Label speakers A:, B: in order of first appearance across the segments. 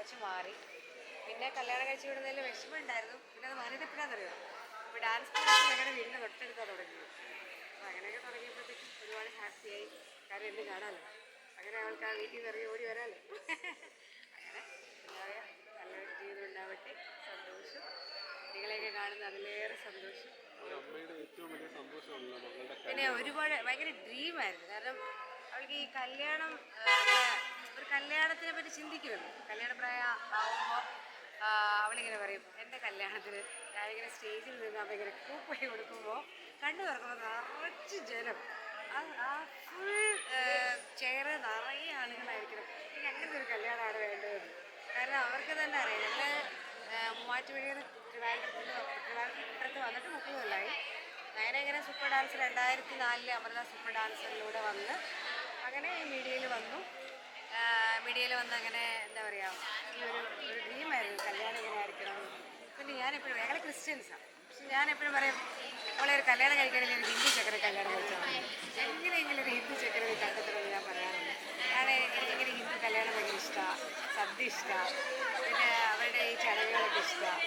A: കുറച്ച് മാറി. പിന്നെ കല്യാണം കഴിച്ച് വിടുന്നതിൽ വിഷമം ഉണ്ടായിരുന്നു. പിന്നെ അത് മാറിയിട്ട് എപ്പോഴാണെന്നറിയോ, ഇപ്പോൾ ഡാൻസ് ക്ലാസ് ഞങ്ങളുടെ വീടിൻ്റെ തൊട്ടടുത്താണ് തുടങ്ങിയത്. അപ്പോൾ അങ്ങനെയൊക്കെ തുടങ്ങിയപ്പോഴത്തേക്കും ഒരുപാട് ഹാപ്പിയായി. കാര്യം എന്നെ കാണാമല്ലോ, അങ്ങനെ അവൾക്ക് ആ വീട്ടിൽ നിന്ന് ഇറങ്ങി ഓടി വരാമല്ലോ. അങ്ങനെ എന്താ നല്ലൊരു ജീവിതം ഉണ്ടാവട്ടെ. സന്തോഷം. നിങ്ങളെയൊക്കെ കാണുന്ന അതിലേറെ സന്തോഷം. പിന്നെ ഒരുപാട് ഭയങ്കര ഡ്രീമായിരുന്നു. കാരണം അവൾക്ക് ഈ കല്യാണം, ഒരു കല്യാണത്തിനെ പറ്റി ചിന്തിക്കുമല്ലോ. കല്യാണപ്രായം ആവുമ്പോൾ അവളിങ്ങനെ പറയും, എൻ്റെ കല്യാണത്തിന് ഞാനിങ്ങനെ സ്റ്റേജിൽ നിന്ന് അപ്പം ഇങ്ങനെ കൂപ്പണി കൊടുക്കുമ്പോൾ കണ്ടു തുറക്കുമ്പോൾ നിറച്ച് ജനം, ആ ഫുൾ ചെയറ് നിറയെ ആളുകളായിരിക്കണം. എനിക്ക് അങ്ങനത്തെ ഒരു കല്യാണമാണ് വേണ്ടതെന്ന്. കാരണം അവർക്ക് തന്നെ അറിയാം, ഞങ്ങൾ മൂവാറ്റുപുഴയിൽ ട്രിവാൻഡ്രത്ത് വന്നിട്ട് 30 കൊല്ലമായി. അങ്ങനെ ഇങ്ങനെ സൂപ്പർ ഡാൻസ് 2004 അമൃത സൂപ്പർ ഡാൻസറിലൂടെ വന്ന് അങ്ങനെ ഈ മീഡിയയിൽ വന്നു. മീഡിയയിൽ വന്ന് അങ്ങനെ എന്താ പറയുക, ഈ ഒരു ഡ്രീമായിരുന്നു കല്യാണം ഇങ്ങനെ ആയിരിക്കണം. പിന്നെ ഞാനെപ്പോഴും, ഞങ്ങൾ ക്രിസ്ത്യൻസാണ്, പക്ഷെ ഞാനെപ്പോഴും പറയും, അവളെ ഒരു കല്യാണം കഴിക്കണമെങ്കിൽ ഒരു ഹിന്ദു ചക്കര കല്യാണം കഴിച്ചാൽ മതി, എങ്ങനെയെങ്കിലും ഒരു ഹിന്ദു ചക്കര കണ്ടെത്തണമെന്ന് ഞാൻ പറയാറുണ്ട്. കാരണം എനിക്കിങ്ങനെ ഹിന്ദു കല്യാണം ഭയങ്കര ഇഷ്ടമാണ്, സദ്യ ഇഷ്ടമാണ്, പിന്നെ അവരുടെ ഈ ചടങ്ങുകളൊക്കെ ഇഷ്ടമാണ്.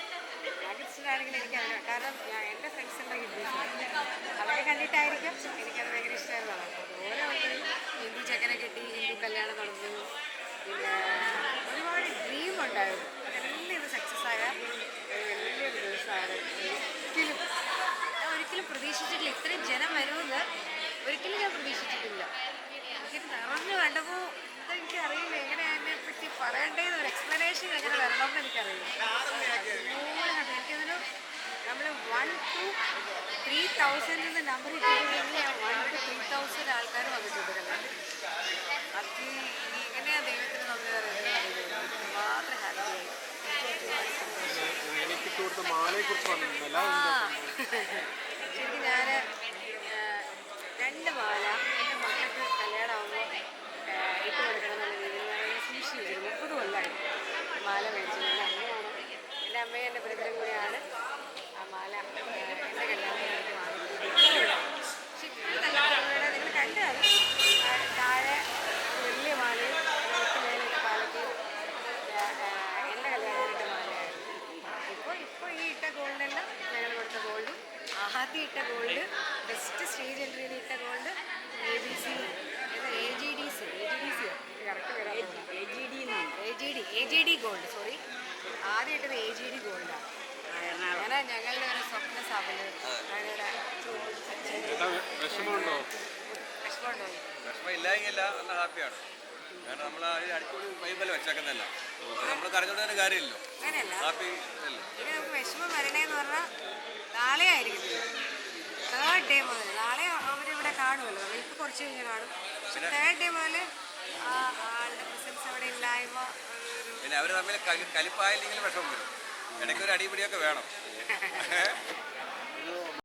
A: ഞാൻ ക്രിസ്ത്യനാണെങ്കിൽ എനിക്കറിയാം, കാരണം എൻ്റെ ഫ്രണ്ട്സിൻ്റെ ഹിന്ദുസാണ്, അവരെ കണ്ടിട്ടായിരിക്കും എനിക്കത് ഭയങ്കര ഇഷ്ടമായിരുന്നതാണ്. അതുപോലെ വന്നൊരു ഹിന്ദു ചക്കനെ കിട്ടി, ഹിന്ദു കല്യാണം നടന്നു. പിന്നെ ഒരുപാട് ഡ്രീം ഉണ്ടായിരുന്നു. അതെല്ലാം ഇത് സക്സസ് ആയ വലിയൊരു ദിവസമാണ്. ഒരിക്കലും പ്രതീക്ഷിച്ചിട്ടില്ല, ഇത്രയും ജനം വരുമെന്ന് ഒരിക്കലും ഞാൻ പ്രതീക്ഷിച്ചിട്ടില്ല. എനിക്കിത് നിറഞ്ഞു കണ്ടപ്പോൾ എനിക്ക് അറിയില്ല എങ്ങനെ അതിനെപ്പറ്റി പറയേണ്ടതെന്ന്, ഒരു എക്സ്പ്ലനേഷൻ എങ്ങനെ വരണമെന്ന് എനിക്കറിയില്ല. എനിക്കതിന് നമ്മൾ 1 to 3,000 എന്ന നമ്പർ ഇട്ടിട്ടുണ്ടെങ്കിൽ 1 to 3,000 ആൾക്കാർ വന്നിട്ടുണ്ട് കല്യാണം. അത് എങ്ങനെയാ ദൈവത്തിന് നമ്മൾ മാത്രം ഹാപ്പിയായി. ശരിക്കും ഞാൻ 2 മാല എൻ്റെ മക്കൾക്ക് കല്യാണമാകുമ്പോൾ ഇട്ട് കൊടുക്കണം എന്നുള്ള രീതിയിൽ ഞാൻ സൂക്ഷിച്ചിരുന്നു. 30 കൊല്ലമായി മാല മേടിച്ചത്. എൻ്റെ അമ്മയാണ്, എൻ്റെ അമ്മയും എൻ്റെ ബ്രദറും കൂടിയാണ് ആ മാല എൻ്റെ കല്യാണത്തിന് എനിക്ക് വാങ്ങിയത്. പക്ഷെ കല്യാണം നിങ്ങൾ കണ്ടാൽ താഴെ വലിയ മാലയും അതിനൊക്കെ മേലിട്ട് പാലയ്ക്ക് എൻ്റെ കല്യാണത്തിൻ്റെ മാലയായിരുന്നു. ഇപ്പോൾ ഈ ഇട്ട ഗോൾഡെല്ലാം ഞങ്ങൾ കൊടുത്ത ഗോൾഡും, ആദ്യം ഇട്ട ഗോൾഡ്, ബെസ്റ്റ് സ്റ്റേജ് എൻട്രിയിൽ ഇട്ട gold ABC AGD gold, sorry, ആദ്യം ഇട്ടത് AGD ഗോൾഡാണ്. അങ്ങനെ ഞങ്ങളുടെ ഒരു സ്വപ്ന സഭയില്
B: വിഷമമുണ്ടോ?
C: വിഷമമില്ലായെങ്കില്ല നല്ല ഹാപ്പിയാണ്. കാരണം നമ്മൾ അടിപൊളി വൈബല്ല വെച്ചേക്കുന്നതല്ല, നമ്മൾ കരഞ്ഞോണ്ട് കാര്യമില്ലല്ലോ.
A: അങ്ങനെയല്ല,
C: ഹാപ്പി അല്ലേ.
A: ഇനി നമുക്ക് വിഷമം വരണേന്ന് പറഞ്ഞാൽ നാളെ ആയിരിക്കും, 3rd ഡേ മുതൽ. നാളെ അവരിവിടെ കാണുമല്ലോ, നമ്മളിപ്പോൾ കുറച്ച് കഴിഞ്ഞ് കാണും. പക്ഷെ 3rd ഡേ മുതൽ ആ ആളുടെ പ്രസൻസ് അവിടെ ഇല്ലായ്മ.
C: പിന്നെ അവർ തമ്മിൽ കലിപ്പായില്ലെങ്കിൽ വിഷമം വരും. ഇടയ്ക്ക് ഒരു അടിപിടിയൊക്കെ വേണം.